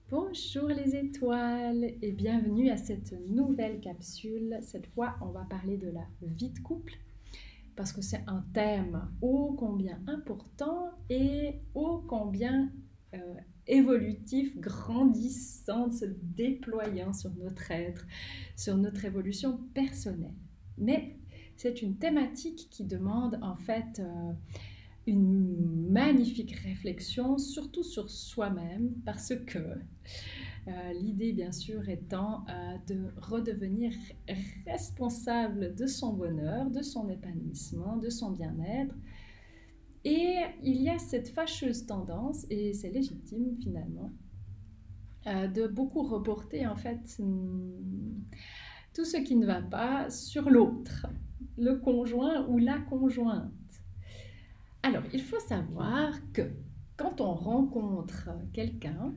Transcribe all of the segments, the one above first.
Bonjour les étoiles et bienvenue à cette nouvelle capsule. Cette fois, on va parler de la vie de couple parce que c'est un thème ô combien important et ô combien euh, évolutif, grandissant, se déployant sur notre être, sur notre évolution personnelle. Mais c'est une thématique qui demande en fait une magnifique réflexion, surtout sur soi-même, parce que l'idée, bien sûr, étant de redevenir responsable de son bonheur, de son épanouissement, de son bien-être. Et il y a cette fâcheuse tendance, et c'est légitime finalement, de beaucoup reporter en fait tout ce qui ne va pas sur l'autre, le conjoint ou la conjointe. Alors, il faut savoir que quand on rencontre quelqu'un,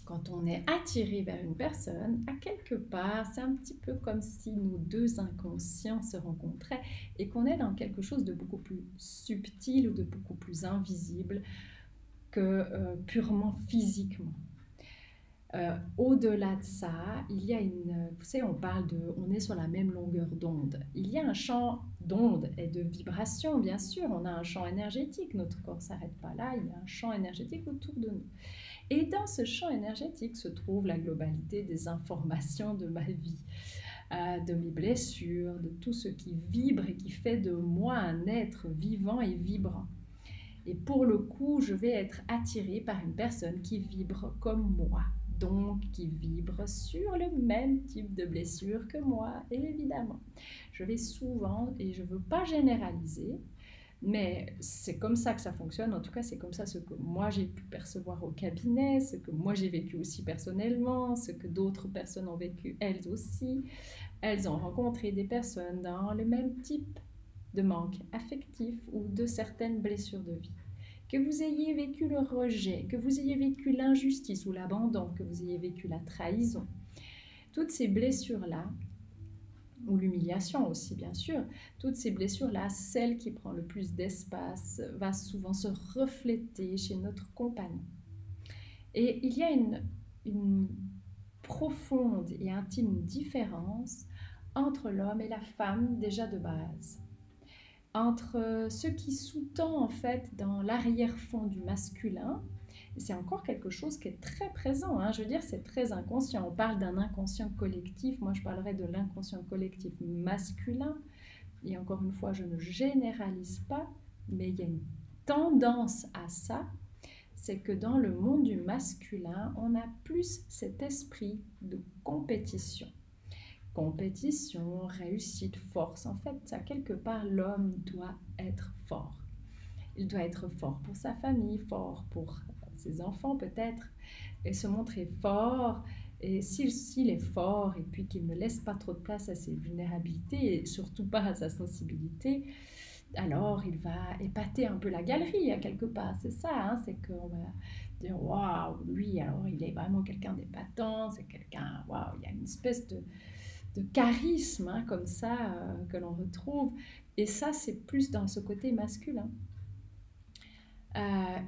quand on est attiré vers une personne, à quelque part, c'est un petit peu comme si nos deux inconscients se rencontraient et qu'on est dans quelque chose de beaucoup plus subtil ou de beaucoup plus invisible que purement physiquement. Au-delà de ça, il y a vous savez, on est sur la même longueur d'onde. Il y a un champ d'onde et de vibration, bien sûr. On a un champ énergétique. Notre corps ne s'arrête pas là. Il y a un champ énergétique autour de nous. Et dans ce champ énergétique se trouve la globalité des informations de ma vie, de mes blessures, de tout ce qui vibre et qui fait de moi un être vivant et vibrant. Et pour le coup, je vais être attirée par une personne qui vibre comme moi, donc qui vibre sur le même type de blessure que moi, évidemment. Je vais souvent, et je ne veux pas généraliser, mais c'est comme ça que ça fonctionne. En tout cas, c'est comme ça ce que moi j'ai pu percevoir au cabinet, ce que moi j'ai vécu aussi personnellement, ce que d'autres personnes ont vécu elles aussi. Elles ont rencontré des personnes dans le même type de manque affectif ou de certaines blessures de vie. Que vous ayez vécu le rejet, que vous ayez vécu l'injustice ou l'abandon, que vous ayez vécu la trahison, toutes ces blessures-là, ou l'humiliation aussi bien sûr, toutes ces blessures-là, celle qui prend le plus d'espace va souvent se refléter chez notre compagnon. Et il y a une profonde et intime différence entre l'homme et la femme déjà de base, entre ce qui sous-tend en fait dans l'arrière-fond du masculin. C'est encore quelque chose qui est très présent, hein. Je veux dire, c'est très inconscient. On parle d'un inconscient collectif, moi je parlerais de l'inconscient collectif masculin, et encore une fois, je ne généralise pas, mais il y a une tendance à ça, c'est que dans le monde du masculin, on a plus cet esprit de compétition. Compétition, réussite, force. En fait, ça, quelque part, l'homme doit être fort. Il doit être fort pour sa famille, fort pour ses enfants peut-être, et se montrer fort. Et s'il est fort et puis qu'il ne laisse pas trop de place à ses vulnérabilités et surtout pas à sa sensibilité, alors il va épater un peu la galerie à quelque part. C'est ça, hein, c'est qu'on va dire waouh, lui alors il est vraiment quelqu'un d'épatant, c'est quelqu'un, waouh, il y a une espèce de charisme, hein, comme ça que l'on retrouve. Et ça, c'est plus dans ce côté masculin.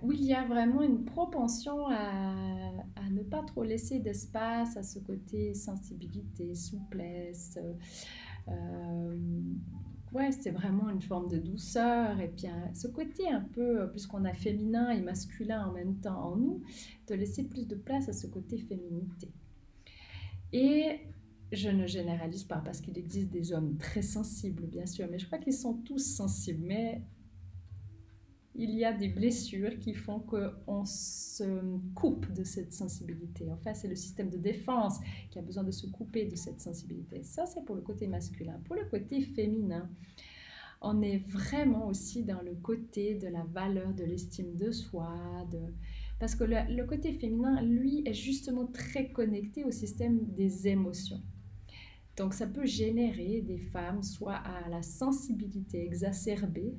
Où il y a vraiment une propension à ne pas trop laisser d'espace à ce côté sensibilité, souplesse. Euh, ouais, c'est vraiment une forme de douceur. Et puis ce côté un peu, puisqu'on a féminin et masculin en même temps en nous, de laisser plus de place à ce côté féminité. Et je ne généralise pas parce qu'il existe des hommes très sensibles, bien sûr, mais je crois qu'ils sont tous sensibles. Mais il y a des blessures qui font qu'on se coupe de cette sensibilité. En fait, c'est le système de défense qui a besoin de se couper de cette sensibilité. Ça, c'est pour le côté masculin. Pour le côté féminin, on est vraiment aussi dans le côté de la valeur, de l'estime de soi, parce que le côté féminin, lui, est justement très connecté au système des émotions. Donc ça peut générer des femmes soit à la sensibilité exacerbée.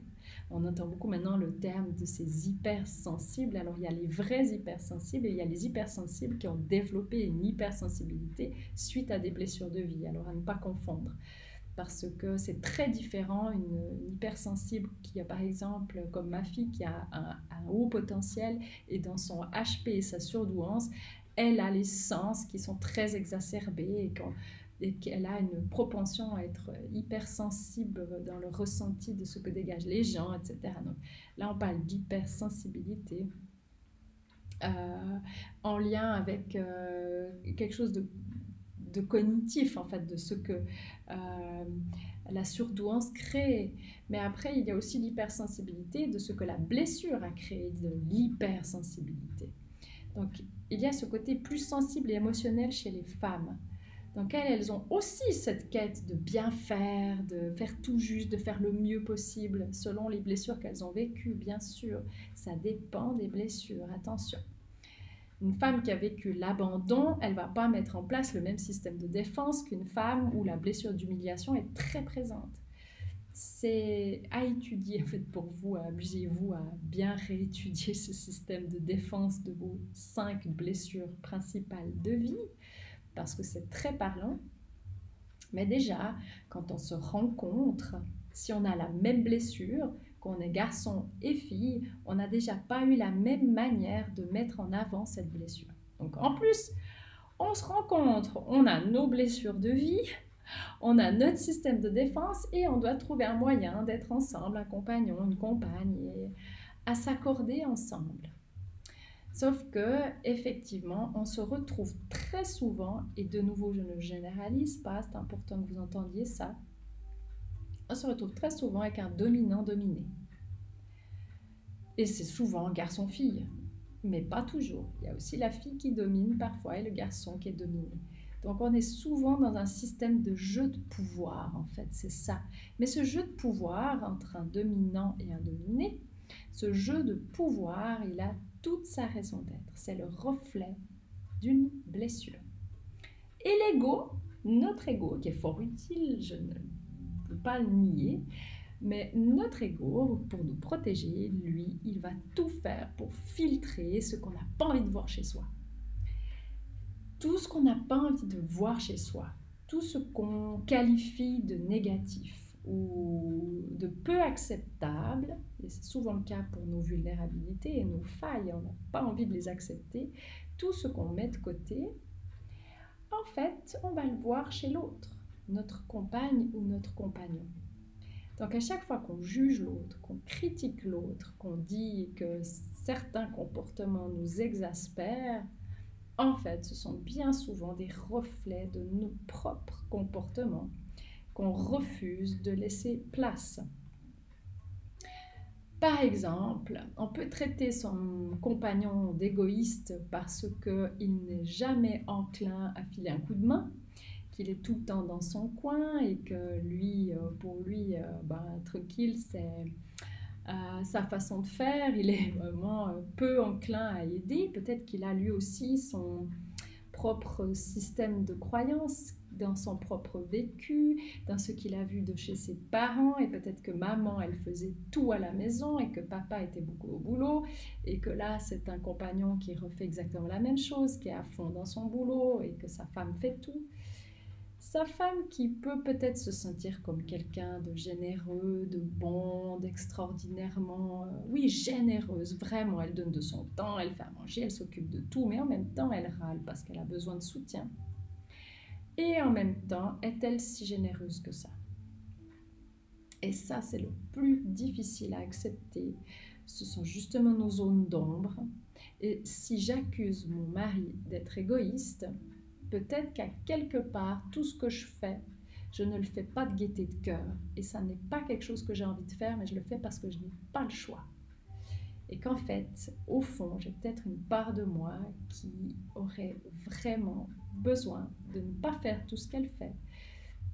On entend beaucoup maintenant le terme de ces hypersensibles. Alors il y a les vrais hypersensibles et il y a les hypersensibles qui ont développé une hypersensibilité suite à des blessures de vie. Alors à ne pas confondre. parce que c'est très différent. Une hypersensible qui a par exemple, comme ma fille, qui a un haut potentiel et dans son HP et sa surdouance, elle a les sens qui sont très exacerbés et qu'elle a une propension à être hypersensible dans le ressenti de ce que dégagent les gens, etc. Donc là, on parle d'hypersensibilité en lien avec quelque chose de cognitif, en fait, de ce que la surdouance crée. Mais après, il y a aussi l'hypersensibilité de ce que la blessure a créé, de l'hypersensibilité. Donc, il y a ce côté plus sensible et émotionnel chez les femmes. Donc, elles ont aussi cette quête de bien faire, de faire tout juste, de faire le mieux possible, selon les blessures qu'elles ont vécues, bien sûr. Ça dépend des blessures, attention. Une femme qui a vécu l'abandon, elle ne va pas mettre en place le même système de défense qu'une femme où la blessure d'humiliation est très présente. C'est à étudier en fait pour vous, amusez-vous à bien réétudier ce système de défense de vos 5 blessures principales de vie, parce que c'est très parlant. Mais déjà, quand on se rencontre, si on a la même blessure, qu'on est garçon et fille, on n'a déjà pas eu la même manière de mettre en avant cette blessure. Donc en plus, on se rencontre, on a nos blessures de vie, on a notre système de défense et on doit trouver un moyen d'être ensemble, un compagnon, une compagne, et à s'accorder ensemble. Sauf que, effectivement, on se retrouve très souvent, et de nouveau, je ne généralise pas, c'est important que vous entendiez ça, on se retrouve très souvent avec un dominant-dominé. Et c'est souvent garçon-fille, mais pas toujours. Il y a aussi la fille qui domine parfois et le garçon qui est dominé. Donc on est souvent dans un système de jeu de pouvoir, en fait, c'est ça. Mais ce jeu de pouvoir entre un dominant et un dominé, ce jeu de pouvoir, il a toute sa raison d'être. C'est le reflet d'une blessure. Et l'ego, notre ego, qui est fort utile, je ne peux pas le nier, mais notre ego, pour nous protéger, lui, il va tout faire pour filtrer ce qu'on n'a pas envie de voir chez soi. Tout ce qu'on n'a pas envie de voir chez soi, tout ce qu'on qualifie de négatif ou de peu acceptable, et c'est souvent le cas pour nos vulnérabilités et nos failles, on n'a pas envie de les accepter, tout ce qu'on met de côté, en fait, on va le voir chez l'autre, notre compagne ou notre compagnon. Donc à chaque fois qu'on juge l'autre, qu'on critique l'autre, qu'on dit que certains comportements nous exaspèrent, en fait, ce sont bien souvent des reflets de nos propres comportements qu'on refuse de laisser place. Par exemple, on peut traiter son compagnon d'égoïste parce qu'il n'est jamais enclin à filer un coup de main, qu'il est tout le temps dans son coin et que lui, pour lui, tranquille, c'est sa façon de faire, il est vraiment peu enclin à aider. Peut-être qu'il a lui aussi son propre système de croyances, dans son propre vécu, dans ce qu'il a vu de chez ses parents, et peut-être que maman, elle faisait tout à la maison et que papa était beaucoup au boulot, et que là, c'est un compagnon qui refait exactement la même chose, qui est à fond dans son boulot et que sa femme fait tout. Sa femme qui peut peut-être se sentir comme quelqu'un de généreux, de bon, d'extraordinairement, oui, généreuse, vraiment, elle donne de son temps, elle fait à manger, elle s'occupe de tout, mais en même temps, elle râle parce qu'elle a besoin de soutien. Et en même temps, est-elle si généreuse que ça? Et ça, c'est le plus difficile à accepter. Ce sont justement nos zones d'ombre. Et si j'accuse mon mari d'être égoïste, peut-être qu'à quelque part, tout ce que je fais, je ne le fais pas de gaieté de cœur. Et ça n'est pas quelque chose que j'ai envie de faire, mais je le fais parce que je n'ai pas le choix. Et qu'en fait, au fond, j'ai peut-être une part de moi qui aurait vraiment besoin de ne pas faire tout ce qu'elle fait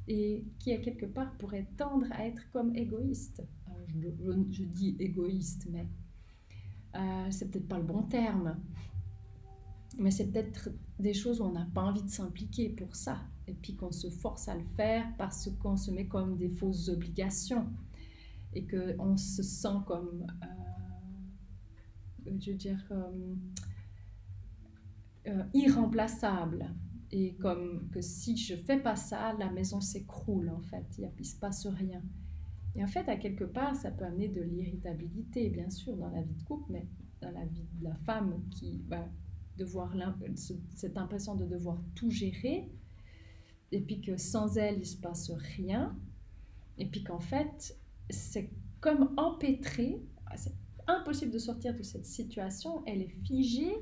et qui, à quelque part, pourrait tendre à être comme égoïste. Alors, je dis égoïste, mais c'est peut-être pas le bon terme. Mais c'est peut-être des choses où on n'a pas envie de s'impliquer pour ça. Et puis qu'on se force à le faire parce qu'on se met comme des fausses obligations. Et qu'on se sent comme, irremplaçable. Et comme que si je fais pas ça, la maison s'écroule en fait, il se passe rien. Et en fait, à quelque part, ça peut amener de l'irritabilité, bien sûr, dans la vie de couple, mais dans la vie de la femme qui va devoir cette impression de devoir tout gérer, et puis que sans elle, il se passe rien, et puis qu'en fait, c'est comme empêtré, c'est impossible de sortir de cette situation, elle est figée,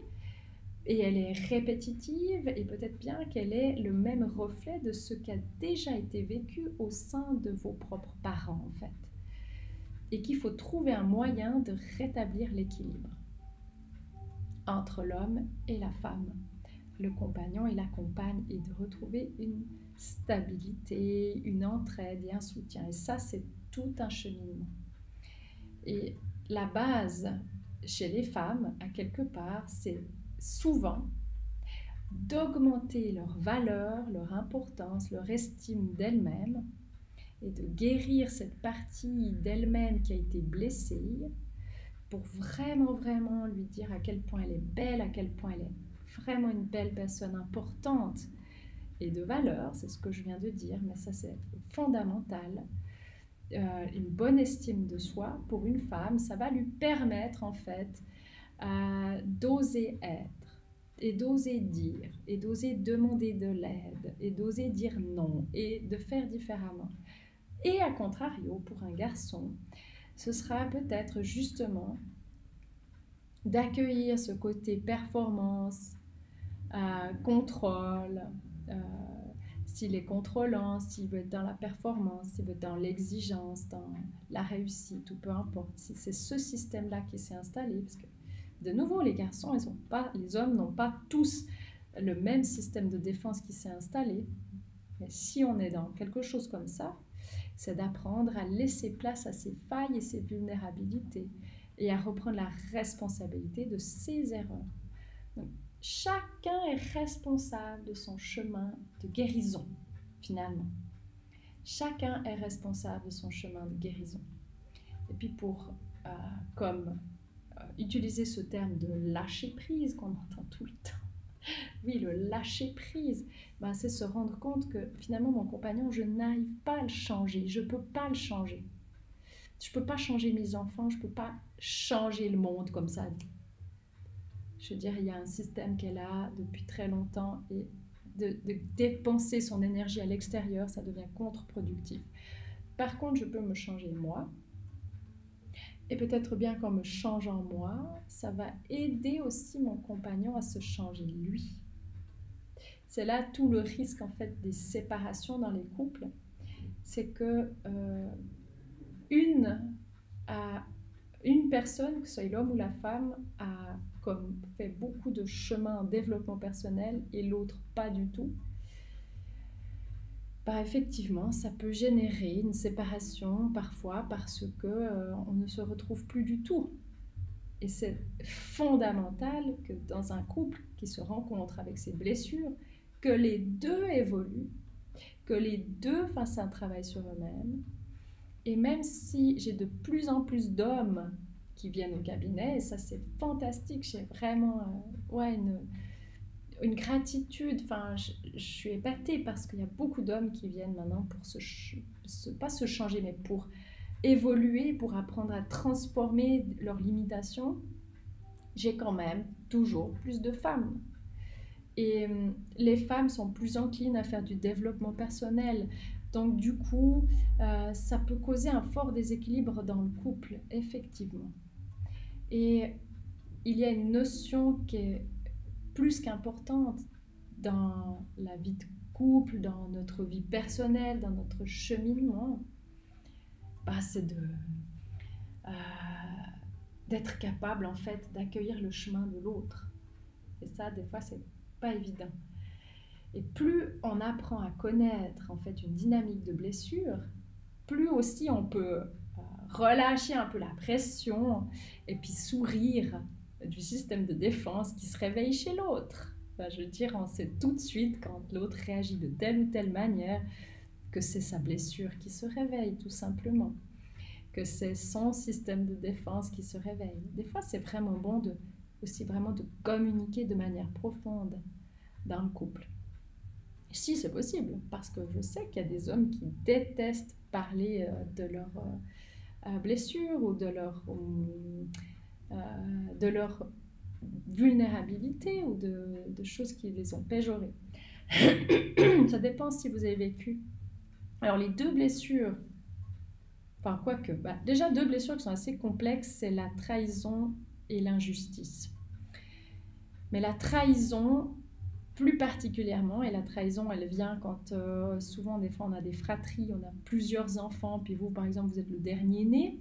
et elle est répétitive, et peut-être bien qu'elle est le même reflet de ce qui a déjà été vécu au sein de vos propres parents, en fait. Et qu'il faut trouver un moyen de rétablir l'équilibre entre l'homme et la femme, le compagnon et la compagne, et de retrouver une stabilité, une entraide et un soutien. Et ça, c'est tout un cheminement. Et la base chez les femmes, à quelque part, c'est souvent d'augmenter leur valeur, leur importance, leur estime d'elles-mêmes, et de guérir cette partie d'elle-même qui a été blessée, pour vraiment, vraiment lui dire à quel point elle est belle, à quel point elle est vraiment une belle personne importante et de valeur, c'est ce que je viens de dire, mais ça c'est fondamental. Une bonne estime de soi pour une femme, ça va lui permettre en fait d'oser être, et d'oser dire, et d'oser demander de l'aide, et d'oser dire non, et de faire différemment. Et à contrario, pour un garçon, ce sera peut-être justement d'accueillir ce côté performance, contrôle, s'il est contrôlant, s'il veut être dans la performance, s'il veut être dans l'exigence, dans la réussite, ou peu importe. Si c'est ce système-là qui s'est installé, parce que de nouveau, les garçons, les hommes n'ont pas tous le même système de défense qui s'est installé. Mais si on est dans quelque chose comme ça, c'est d'apprendre à laisser place à ses failles et ses vulnérabilités et à reprendre la responsabilité de ses erreurs. Donc, chacun est responsable de son chemin de guérison, finalement. Chacun est responsable de son chemin de guérison. Et puis utiliser ce terme de lâcher prise qu'on entend tout le temps. Oui, le lâcher prise, c'est se rendre compte que finalement mon compagnon, je n'arrive pas à le changer, je ne peux pas le changer. Je ne peux pas changer mes enfants, je ne peux pas changer le monde comme ça. Je veux dire, il y a un système qui est là depuis très longtemps, et de dépenser son énergie à l'extérieur, ça devient contre-productif. Par contre, je peux me changer moi, et peut-être bien qu'en me changeant moi, ça va aider aussi mon compagnon à se changer lui. C'est là tout le risque en fait des séparations dans les couples, c'est que une personne, que ce soit l'homme ou la femme, a comme fait beaucoup de chemin en développement personnel et l'autre pas du tout. Effectivement, ça peut générer une séparation parfois parce qu'on ne se retrouve plus du tout. Et c'est fondamental que dans un couple qui se rencontre avec ses blessures, que les deux évoluent, que les deux fassent un travail sur eux-mêmes. Et même si j'ai de plus en plus d'hommes qui viennent au cabinet, et ça c'est fantastique, j'ai vraiment une gratitude, je suis épatée parce qu'il y a beaucoup d'hommes qui viennent maintenant pour pas se changer, mais pour évoluer, pour apprendre à transformer leurs limitations. J'ai quand même toujours plus de femmes. Et les femmes sont plus enclines à faire du développement personnel. Donc du coup, ça peut causer un fort déséquilibre dans le couple, effectivement. Et il y a une notion qui est plus qu'importante dans la vie de couple, dans notre vie personnelle, dans notre cheminement, c'est d'être capable en fait d'accueillir le chemin de l'autre. Et ça, des fois, c'est pas évident. Et plus on apprend à connaître en fait une dynamique de blessure, plus aussi on peut relâcher un peu la pression et puis sourire du système de défense qui se réveille chez l'autre. Je veux dire, on sait tout de suite quand l'autre réagit de telle ou telle manière que c'est sa blessure qui se réveille, tout simplement. Que c'est son système de défense qui se réveille. Des fois, c'est vraiment bon aussi vraiment de communiquer de manière profonde dans le couple. Si, c'est possible, parce que je sais qu'il y a des hommes qui détestent parler de leurs blessures ou de leur vulnérabilité ou de choses qui les ont péjorées. Ça dépend si vous avez vécu. Alors les deux blessures, enfin quoique, déjà deux blessures qui sont assez complexes, c'est la trahison et l'injustice. Mais la trahison, plus particulièrement, et la trahison, elle vient quand souvent, des fois, on a des fratries, on a plusieurs enfants, puis vous, par exemple, vous êtes le dernier né,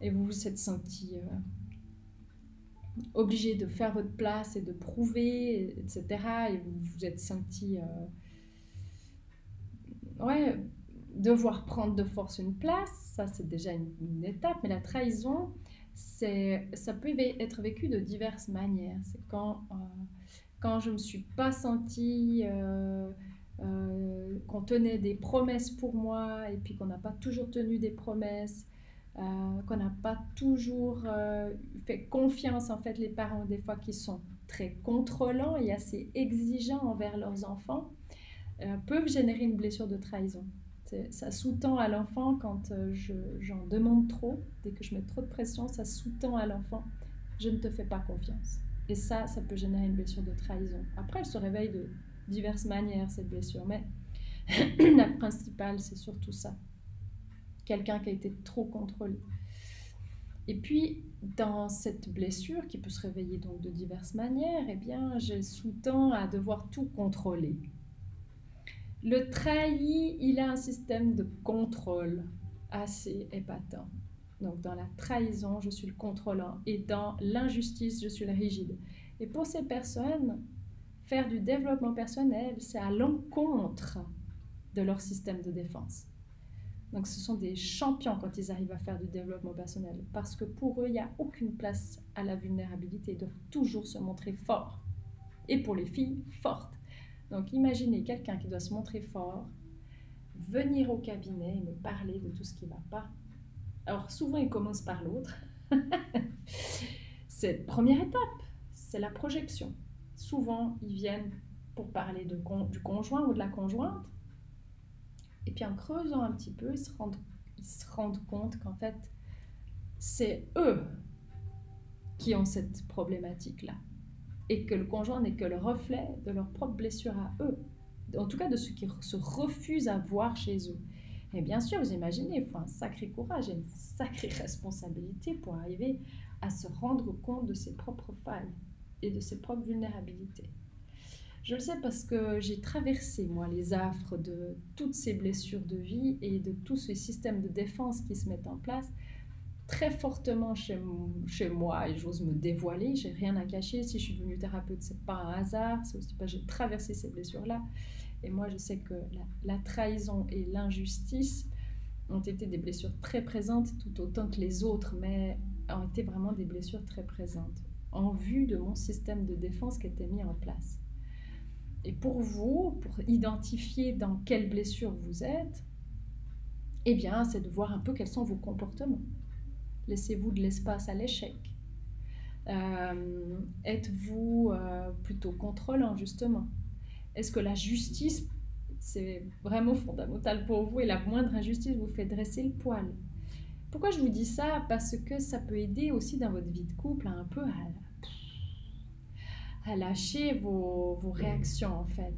et vous vous êtes senti obligé de faire votre place et de prouver, etc. Et vous vous êtes senti devoir prendre de force une place, ça c'est déjà une étape, mais la trahison, ça peut être vécu de diverses manières. C'est quand je ne me suis pas sentie qu'on tenait des promesses pour moi et puis qu'on n'a pas toujours tenu des promesses, qu'on n'a pas toujours fait confiance, en fait, les parents des fois qui sont très contrôlants et assez exigeants envers leurs enfants peuvent générer une blessure de trahison. Ça sous-tend à l'enfant quand j'en demande trop, dès que je mets trop de pression, ça sous-tend à l'enfant, je ne te fais pas confiance. Et ça peut générer une blessure de trahison. Après, elle se réveille de diverses manières, cette blessure, mais la principale, c'est surtout ça. Quelqu'un qui a été trop contrôlé. Et puis, dans cette blessure, qui peut se réveiller donc de diverses manières, eh bien, je sous-tends à devoir tout contrôler. Le trahi, il a un système de contrôle assez épatant. Donc dans la trahison, je suis le contrôlant et dans l'injustice, je suis le rigide. Et pour ces personnes, faire du développement personnel, c'est à l'encontre de leur système de défense. Donc ce sont des champions quand ils arrivent à faire du développement personnel parce que pour eux, il n'y a aucune place à la vulnérabilité. Ils doivent toujours se montrer forts. Et pour les filles, fortes. Donc imaginez quelqu'un qui doit se montrer fort, venir au cabinet et me parler de tout ce qui ne va pas. Alors souvent il commence par l'autre. C'est la première étape, c'est la projection. Souvent ils viennent pour parler du conjoint ou de la conjointe. Et puis en creusant un petit peu, ils se rendent compte qu'en fait c'est eux qui ont cette problématique-là. Et que le conjoint n'est que le reflet de leur propre blessure à eux, en tout cas de ce qu'ils se refusent à voir chez eux. Et bien sûr, vous imaginez, il faut un sacré courage et une sacrée responsabilité pour arriver à se rendre compte de ses propres failles et de ses propres vulnérabilités. Je le sais parce que j'ai traversé, moi, les affres de toutes ces blessures de vie et de tous ces systèmes de défense qui se mettent en place très fortement chez moi et j'ose me dévoiler, j'ai rien à cacher. Si je suis devenue thérapeute, c'est pas un hasard, c'est aussi parce que j'ai traversé ces blessures-là. Et moi, je sais que la trahison et l'injustice ont été des blessures très présentes, tout autant que les autres, mais ont été vraiment des blessures très présentes, en vue de mon système de défense qui était mis en place. Et pour vous, pour identifier dans quelle blessure vous êtes, eh bien, c'est de voir un peu quels sont vos comportements. Laissez-vous de l'espace à l'échec? Êtes-vous plutôt contrôlant, justement? Est-ce que la justice, c'est vraiment fondamental pour vous et la moindre injustice vous fait dresser le poil? Pourquoi je vous dis ça? Parce que ça peut aider aussi dans votre vie de couple à un peu à lâcher vos réactions, en fait,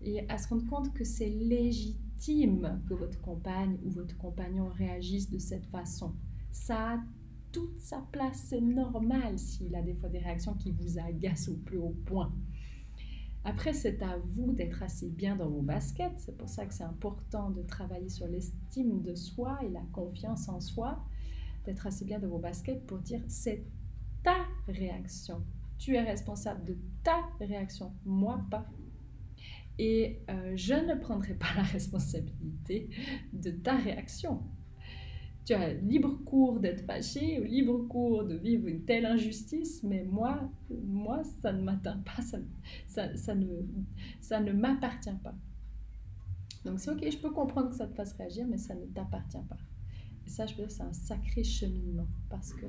et à se rendre compte que c'est légitime que votre compagne ou votre compagnon réagisse de cette façon. Ça a toute sa place, c'est normal s'il a des fois des réactions qui vous agacent au plus haut point. Après, c'est à vous d'être assez bien dans vos baskets, c'est pour ça que c'est important de travailler sur l'estime de soi et la confiance en soi, d'être assez bien dans vos baskets pour dire c'est ta réaction, tu es responsable de ta réaction, moi pas. Et je ne prendrai pas la responsabilité de ta réaction. Tu as libre cours d'être fâché ou libre cours de vivre une telle injustice, mais moi ça ne m'atteint pas, ça ne m'appartient pas. Donc c'est ok, je peux comprendre que ça te fasse réagir, mais ça ne t'appartient pas. Et ça, je peux dire, c'est un sacré cheminement, parce que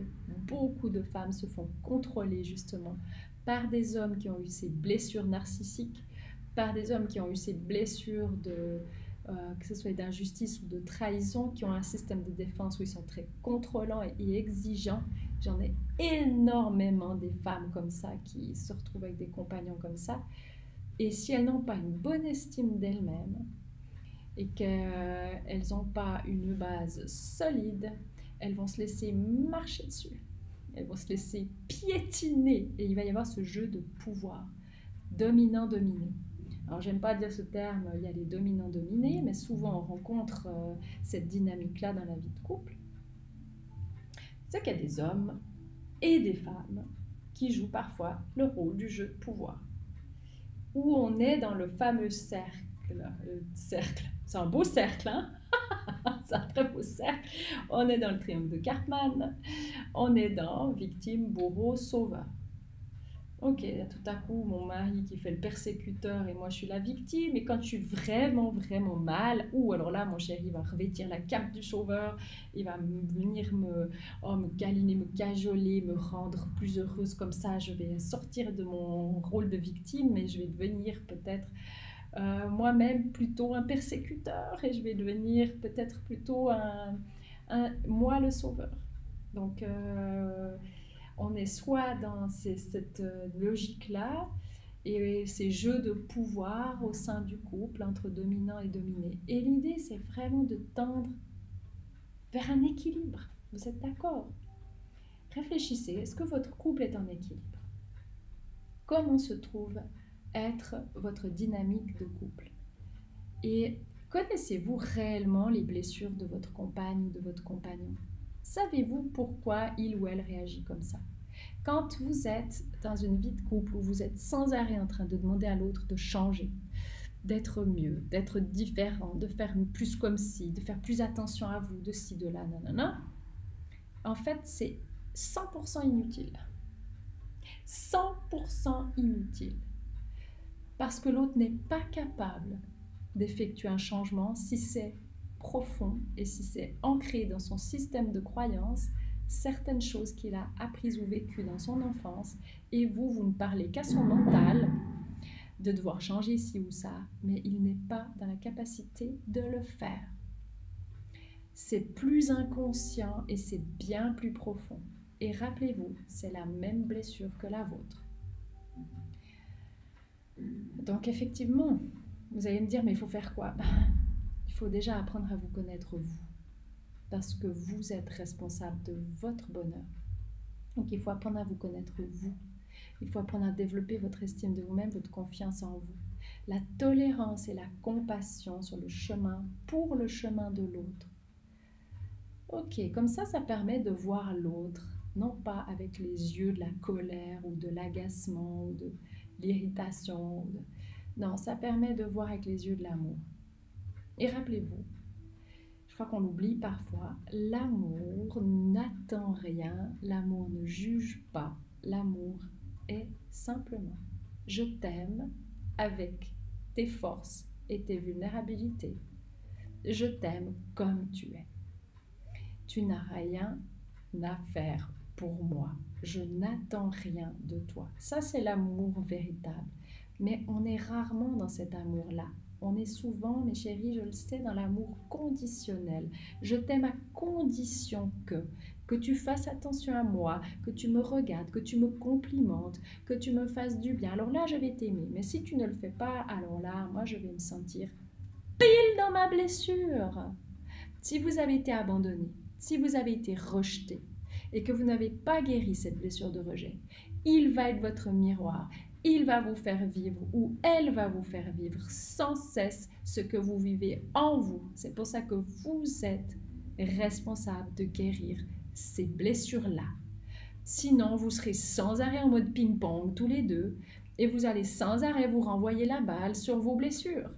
beaucoup de femmes se font contrôler justement par des hommes qui ont eu ces blessures narcissiques, par des hommes qui ont eu ces blessures que ce soit d'injustice ou de trahison, qui ont un système de défense où ils sont très contrôlants et exigeants. J'en ai énormément des femmes comme ça qui se retrouvent avec des compagnons comme ça. Et si elles n'ont pas une bonne estime d'elles-mêmes et qu'elles n'ont pas une base solide, elles vont se laisser marcher dessus. Elles vont se laisser piétiner et il va y avoir ce jeu de pouvoir, dominant-dominé. Alors, j'aime pas dire ce terme, il y a les dominants-dominés, mais souvent on rencontre cette dynamique-là dans la vie de couple. C'est qu'il y a des hommes et des femmes qui jouent parfois le rôle du jeu de pouvoir, où on est dans le fameux cercle. C'est un beau cercle, hein? C'est un très beau cercle. On est dans le triangle de Karpman, on est dans victime, bourreau, sauveur. Ok, tout à coup, mon mari qui fait le persécuteur et moi je suis la victime. Et quand je suis vraiment, vraiment mal, alors là, mon chéri va revêtir la cape du sauveur. Il va venir me câliner, me cajoler, me rendre plus heureuse. Comme ça, je vais sortir de mon rôle de victime et je vais devenir peut-être moi-même plutôt un persécuteur. Et je vais devenir peut-être plutôt moi le sauveur. Donc... on est soit dans cette logique-là et ces jeux de pouvoir au sein du couple entre dominant et dominé. Et l'idée, c'est vraiment de tendre vers un équilibre. Vous êtes d'accord? Réfléchissez, est-ce que votre couple est en équilibre? Comment se trouve être votre dynamique de couple? Et connaissez-vous réellement les blessures de votre compagne ou de votre compagnon? Savez-vous pourquoi il ou elle réagit comme ça? Quand vous êtes dans une vie de couple où vous êtes sans arrêt en train de demander à l'autre de changer, d'être mieux, d'être différent, de faire plus comme ci, de faire plus attention à vous, de ci, de là, nanana, en fait, c'est 100% inutile. 100% inutile. Parce que l'autre n'est pas capable d'effectuer un changement si c'est profond et si c'est ancré dans son système de croyances, certaines choses qu'il a apprises ou vécues dans son enfance, et vous ne parlez qu'à son mental de devoir changer ci ou ça, mais il n'est pas dans la capacité de le faire. C'est plus inconscient et c'est bien plus profond. Et rappelez-vous, c'est la même blessure que la vôtre. Donc effectivement, vous allez me dire, mais il faut faire quoi? Il faut déjà apprendre à vous connaître vous, parce que vous êtes responsable de votre bonheur. Donc il faut apprendre à vous connaître vous. Il faut apprendre à développer votre estime de vous-même, votre confiance en vous. La tolérance et la compassion sur le chemin, pour le chemin de l'autre. Ok, comme ça permet de voir l'autre, non pas avec les yeux de la colère ou de l'agacement ou de l'irritation. Non, ça permet de voir avec les yeux de l'amour. Et rappelez-vous, je crois qu'on l'oublie parfois, l'amour n'attend rien, l'amour ne juge pas, l'amour est simplement « je t'aime avec tes forces et tes vulnérabilités, je t'aime comme tu es. Tu n'as rien à faire pour moi, je n'attends rien de toi. » Ça, c'est l'amour véritable. Mais on est rarement dans cet amour-là. On est souvent, mes chéris, je le sais, dans l'amour conditionnel. Je t'aime à condition que tu fasses attention à moi, que tu me regardes, que tu me complimentes, que tu me fasses du bien. Alors là, je vais t'aimer. Mais si tu ne le fais pas, alors là, moi, je vais me sentir pile dans ma blessure. Si vous avez été abandonné, si vous avez été rejeté et que vous n'avez pas guéri cette blessure de rejet, il va être votre miroir. Il va vous faire vivre ou elle va vous faire vivre sans cesse ce que vous vivez en vous. C'est pour ça que vous êtes responsable de guérir ces blessures-là. Sinon, vous serez sans arrêt en mode ping-pong tous les deux et vous allez sans arrêt vous renvoyer la balle sur vos blessures.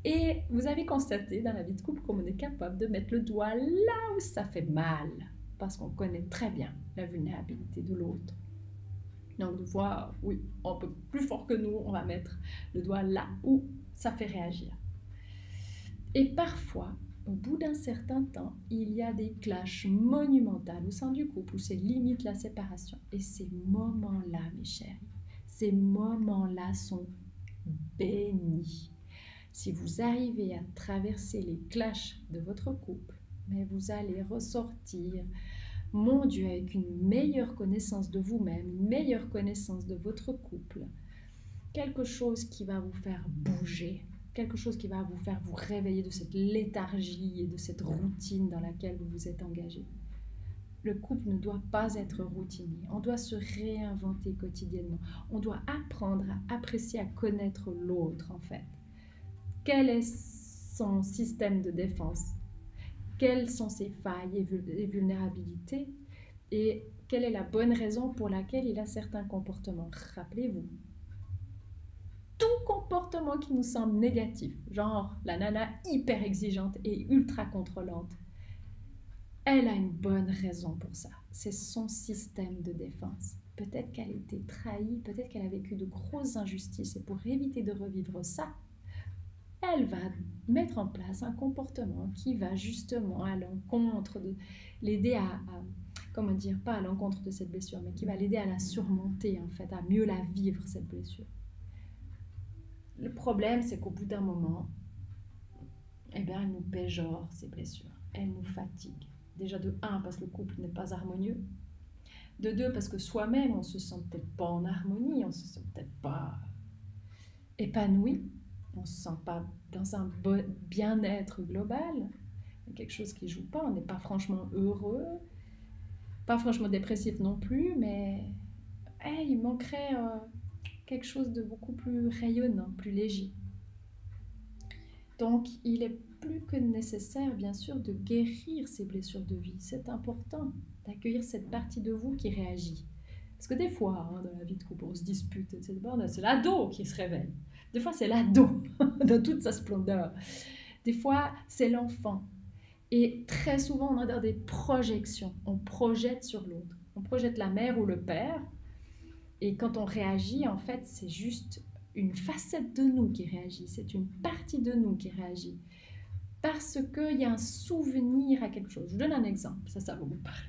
Et vous avez constaté dans la vie de couple qu'on est capable de mettre le doigt là où ça fait mal parce qu'on connaît très bien la vulnérabilité de l'autre. Donc, de fois, oui, on peut plus fort que nous, on va mettre le doigt là où ça fait réagir. Et parfois, au bout d'un certain temps, il y a des clashs monumentaux au sein du couple où c'est limite la séparation. Et ces moments-là, mes chéris, ces moments-là sont béni. Si vous arrivez à traverser les clashs de votre couple, mais vous allez ressortir, mon Dieu, avec une meilleure connaissance de vous-même, une meilleure connaissance de votre couple, quelque chose qui va vous faire bouger, quelque chose qui va vous faire vous réveiller de cette léthargie et de cette routine dans laquelle vous vous êtes engagé. Le couple ne doit pas être routinier, on doit se réinventer quotidiennement, on doit apprendre à apprécier, à connaître l'autre en fait. Quel est son système de défense? Quelles sont ses failles et vulnérabilités? Et quelle est la bonne raison pour laquelle il a certains comportements? Rappelez-vous, tout comportement qui nous semble négatif, genre la nana hyper exigeante et ultra contrôlante, elle a une bonne raison pour ça. C'est son système de défense. Peut-être qu'elle a été trahie, peut-être qu'elle a vécu de grosses injustices et pour éviter de revivre ça, elle va mettre en place un comportement qui va justement à l'encontre de l'aider comment dire, pas à l'encontre de cette blessure, mais qui va l'aider à la surmonter en fait, à mieux la vivre cette blessure. Le problème, c'est qu'au bout d'un moment, eh bien, elle nous péjore ces blessures, elle nous fatigue. Déjà de 1, parce que le couple n'est pas harmonieux. De 2, parce que soi-même, on ne se sent peut-être pas en harmonie, on ne se sent peut-être pas épanoui, on ne se sent pas dans un bien-être global. Il y a quelque chose qui ne joue pas, on n'est pas franchement heureux, pas franchement dépressif non plus, mais il manquerait quelque chose de beaucoup plus rayonnant, plus léger. Donc, il est plus que nécessaire, bien sûr, de guérir ces blessures de vie. C'est important d'accueillir cette partie de vous qui réagit. Parce que des fois, dans la vie de couple, on se dispute, etc. C'est l'ado qui se réveille. Des fois, c'est l'ado, dans toute sa splendeur. Des fois, c'est l'enfant. Et très souvent, on a des projections. On projette sur l'autre. On projette la mère ou le père. Et quand on réagit, en fait, c'est juste une facette de nous qui réagit. C'est une partie de nous qui réagit. Parce qu'il y a un souvenir à quelque chose. Je vous donne un exemple, ça va vous parler.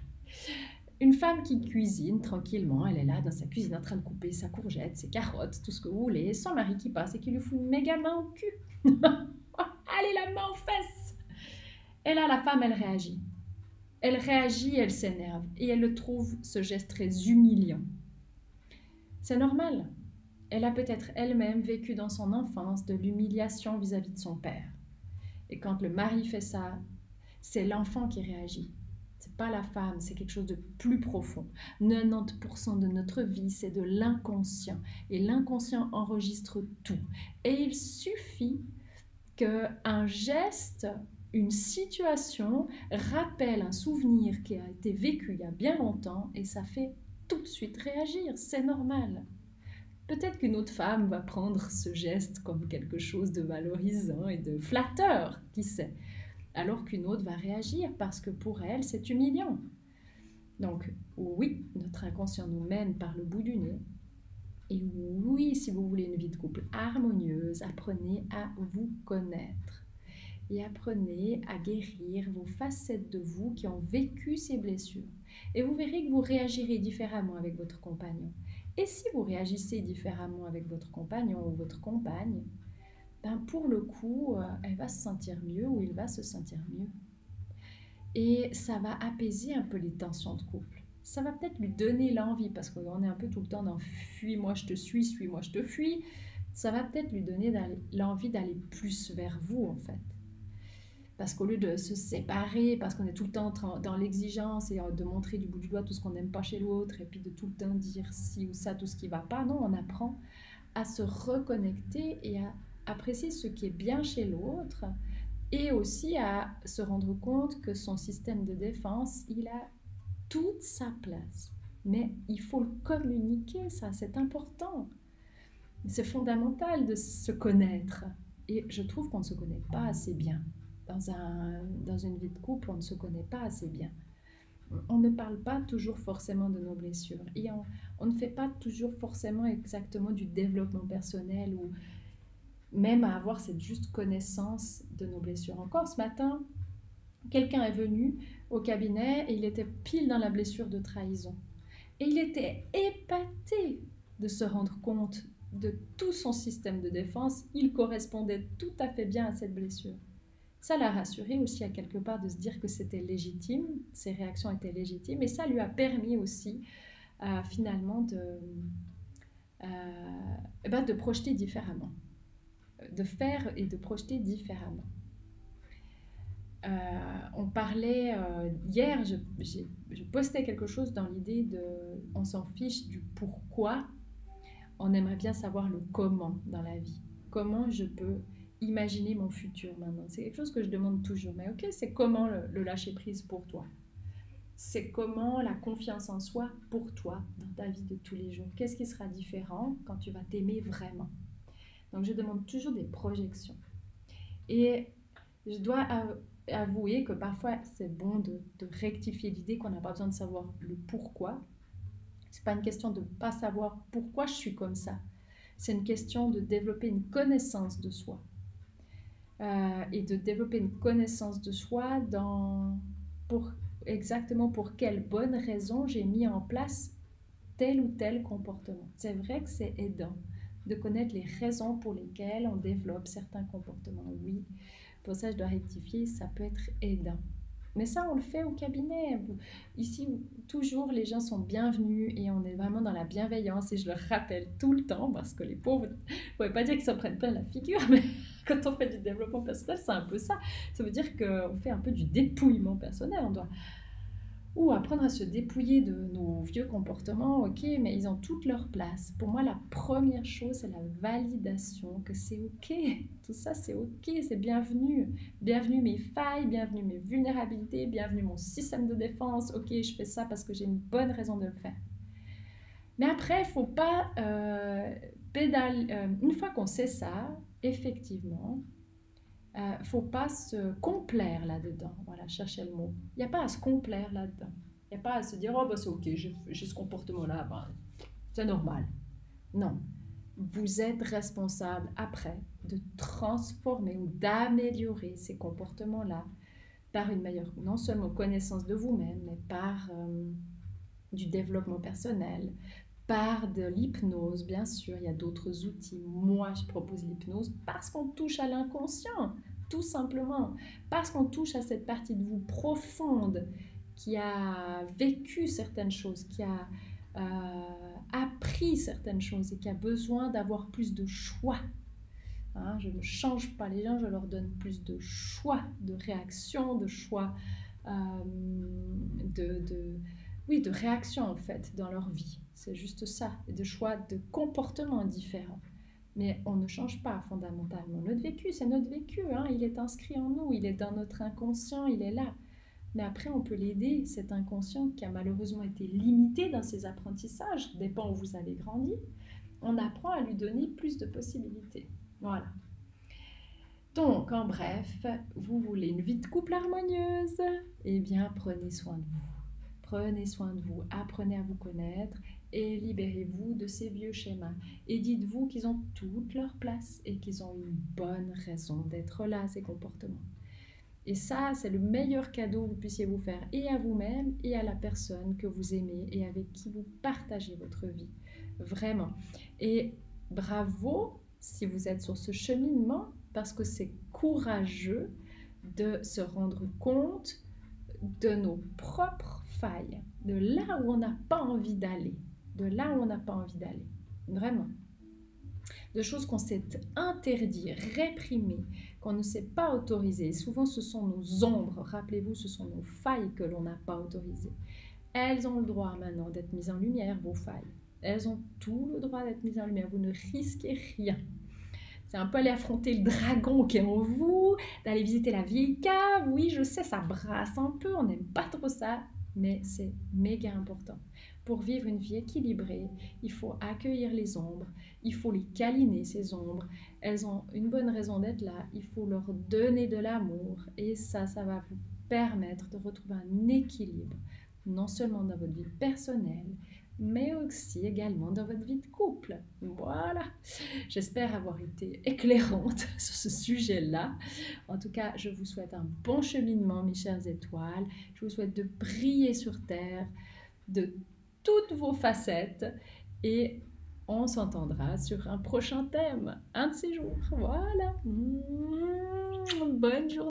Une femme qui cuisine tranquillement, elle est là dans sa cuisine en train de couper sa courgette, ses carottes, tout ce que vous voulez, son mari qui passe et qui lui fout une méga main au cul. Allez, la main aux fesses. Et là, la femme, elle réagit. Elle réagit, elle s'énerve et elle trouve ce geste très humiliant. C'est normal. Elle a peut-être elle-même vécu dans son enfance de l'humiliation vis-à-vis de son père. Et quand le mari fait ça, c'est l'enfant qui réagit. C'est pas la femme, c'est quelque chose de plus profond. 90% de notre vie, c'est de l'inconscient. Et l'inconscient enregistre tout. Et il suffit qu'un geste, une situation rappelle un souvenir qui a été vécu il y a bien longtemps et ça fait tout de suite réagir. C'est normal. Peut-être qu'une autre femme va prendre ce geste comme quelque chose de valorisant et de flatteur, qui sait, alors qu'une autre va réagir parce que pour elle, c'est humiliant. Donc oui, notre inconscient nous mène par le bout du nez. Et oui, si vous voulez une vie de couple harmonieuse, apprenez à vous connaître. Et apprenez à guérir vos facettes de vous qui ont vécu ces blessures. Et vous verrez que vous réagirez différemment avec votre compagnon. Et si vous réagissez différemment avec votre compagnon ou votre compagne, ben pour le coup, elle va se sentir mieux ou il va se sentir mieux. Et ça va apaiser un peu les tensions de couple. Ça va peut-être lui donner l'envie, parce qu'on est un peu tout le temps dans « fuis-moi, je te suis-moi, je te fuis ». Ça va peut-être lui donner l'envie d'aller plus vers vous, en fait. Parce qu'au lieu de se séparer, parce qu'on est tout le temps dans l'exigence et de montrer du bout du doigt tout ce qu'on n'aime pas chez l'autre, et puis de tout le temps dire ci ou ça, tout ce qui ne va pas, non, on apprend à se reconnecter et à apprécier ce qui est bien chez l'autre, et aussi à se rendre compte que son système de défense, il a toute sa place. Mais il faut le communiquer, ça, c'est important. C'est fondamental de se connaître. Et je trouve qu'on ne se connaît pas assez bien. Dans une vie de couple, on ne se connaît pas assez bien. On ne parle pas toujours forcément de nos blessures. Et on ne fait pas toujours forcément exactement du développement personnel ou même à avoir cette juste connaissance de nos blessures. Encore ce matin, quelqu'un est venu au cabinet et il était pile dans la blessure de trahison. Et il était épaté de se rendre compte de tout son système de défense, il correspondait tout à fait bien à cette blessure. Ça l'a rassuré aussi à quelque part de se dire que c'était légitime, ses réactions étaient légitimes, et ça lui a permis aussi finalement de projeter différemment, de faire et de projeter différemment. On parlait hier, je postais quelque chose dans l'idée de on s'en fiche du pourquoi, on aimerait bien savoir le comment dans la vie. Comment je peux imaginer mon futur maintenant. C'est quelque chose que je demande toujours. Mais ok, c'est comment le lâcher prise pour toi? C'est comment la confiance en soi pour toi dans ta vie de tous les jours? Qu'est-ce qui sera différent quand tu vas t'aimer vraiment? Donc je demande toujours des projections. Et je dois avouer que parfois c'est bon de rectifier l'idée qu'on n'a pas besoin de savoir le pourquoi. C'est pas une question de ne pas savoir pourquoi je suis comme ça. C'est une question de développer une connaissance de soi. Et de développer une connaissance de soi exactement pour quelle bonne raison j'ai mis en place tel ou tel comportement. C'est vrai que c'est aidant de connaître les raisons pour lesquelles on développe certains comportements. Oui, pour ça je dois rectifier, ça peut être aidant. Mais ça, on le fait au cabinet. Ici, toujours, les gens sont bienvenus et on est vraiment dans la bienveillance. Et je le rappelle tout le temps parce que les pauvres, vous ne pouvez pas dire qu'ils s'en prennent plein la figure, mais quand on fait du développement personnel, c'est un peu ça. Ça veut dire qu'on fait un peu du dépouillement personnel. On doit apprendre à se dépouiller de nos vieux comportements, ok, mais ils ont toute leur place. Pour moi, la première chose, c'est la validation, que c'est ok, tout ça c'est ok, c'est bienvenu. Bienvenue mes failles, bienvenue mes vulnérabilités, bienvenue mon système de défense, ok, je fais ça parce que j'ai une bonne raison de le faire. Mais après, il ne faut pas une fois qu'on sait ça, effectivement, faut pas se complaire là-dedans. Voilà, cherchez le mot. Il n'y a pas à se complaire là-dedans. Il n'y a pas à se dire, oh, bah, c'est ok, j'ai ce comportement-là, bah, c'est normal. Non. Vous êtes responsable après de transformer ou d'améliorer ces comportements-là par une meilleure, non seulement connaissance de vous-même, mais par du développement personnel, par de l'hypnose, bien sûr, il y a d'autres outils. Moi, je propose l'hypnose parce qu'on touche à l'inconscient, tout simplement. Parce qu'on touche à cette partie de vous profonde qui a vécu certaines choses, qui a appris certaines choses et qui a besoin d'avoir plus de choix. Hein, je ne change pas les gens, je leur donne plus de choix, de réaction, de choix, de réaction en fait dans leur vie. C'est juste ça, de choix de comportements différents. Mais on ne change pas fondamentalement. Notre vécu, c'est notre vécu, hein, il est inscrit en nous, il est dans notre inconscient, il est là. Mais après, on peut l'aider, cet inconscient qui a malheureusement été limité dans ses apprentissages, dépend où vous avez grandi, on apprend à lui donner plus de possibilités. Voilà. Donc, en bref, vous voulez une vie de couple harmonieuse? Eh bien, prenez soin de vous. Prenez soin de vous, apprenez à vous connaître et libérez-vous de ces vieux schémas. Et dites-vous qu'ils ont toute leur place et qu'ils ont une bonne raison d'être là, ces comportements. Et ça, c'est le meilleur cadeau que vous puissiez vous faire et à vous-même et à la personne que vous aimez et avec qui vous partagez votre vie. Vraiment. Et bravo si vous êtes sur ce cheminement parce que c'est courageux de se rendre compte de nos propres failles, de là où on n'a pas envie d'aller, vraiment. De choses qu'on s'est interdit, réprimées, qu'on ne s'est pas autorisées. Souvent, ce sont nos ombres, rappelez-vous, ce sont nos failles que l'on n'a pas autorisées. Elles ont le droit maintenant d'être mises en lumière, vos failles. Elles ont tout le droit d'être mises en lumière, vous ne risquez rien. C'est un peu aller affronter le dragon qui est en vous, d'aller visiter la vieille cave. Oui, je sais, ça brasse un peu, on n'aime pas trop ça, mais c'est méga important. Pour vivre une vie équilibrée, il faut accueillir les ombres, il faut les câliner, ces ombres. Elles ont une bonne raison d'être là, il faut leur donner de l'amour et ça va vous permettre de retrouver un équilibre, non seulement dans votre vie personnelle, mais aussi également dans votre vie de couple. Voilà, j'espère avoir été éclairante sur ce sujet-là. En tout cas, je vous souhaite un bon cheminement, mes chères étoiles. Je vous souhaite de briller sur Terre, de toutes vos facettes et on s'entendra sur un prochain thème, un de ces jours. Voilà. Bonne journée.